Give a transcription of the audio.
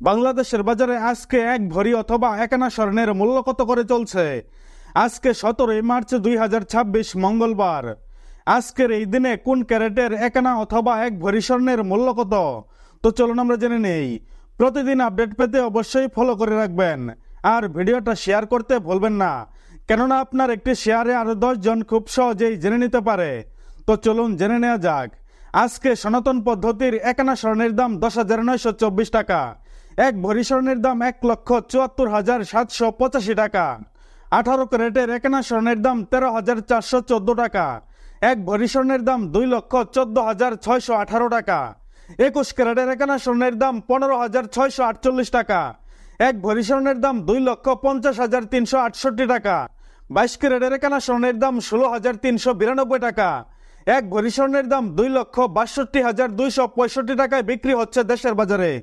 বাংলাদেশের বাজারে আজকে এক ভরি অথবা এক আনা স্বর্ণের মূল্য কত করে চলছে? আজকে 17 মার্চ 2026 মঙ্গলবার। আজকের এই দিনে কোন ক্যারেটের এক আনা অথবা এক ভরি স্বর্ণের মূল্য কত? তো চলুন আমরা জেনে নেই। প্রতিদিন আপডেট পেতে অবশ্যই ফলো করে রাখবেন আর ভিডিওটা শেয়ার করতে ভুলবেন না, কেননা আপনার একটি শেয়ারে আরো 10 জন খুব সহজেই জেনে নিতে পারে। তো চলুন জেনে নেওয়া যাক। আজকে সনাতন পদ্ধতির এক আনা স্বর্ণের দাম 10,924 টাকা, এক ভরি স্বর্ণের দাম 1,74,785 টাকা, 18 ক্যারেটের এক আনা স্বর্ণের দাম 13,414 টাকা, এক ভরি স্বর্ণের দাম 2,14,618 টাকা, 21 ক্যারেটের এক আনা স্বর্ণের দাম 15,648 টাকা, এক ভরি স্বর্ণের দাম 2,50,368 টাকা, 22 ক্যারেটের এক আনা স্বর্ণের দাম 16,392 টাকা, এক ভরি স্বর্ণের দাম 2,62,265 টাকায় বিক্রি হচ্ছে দেশের বাজারে।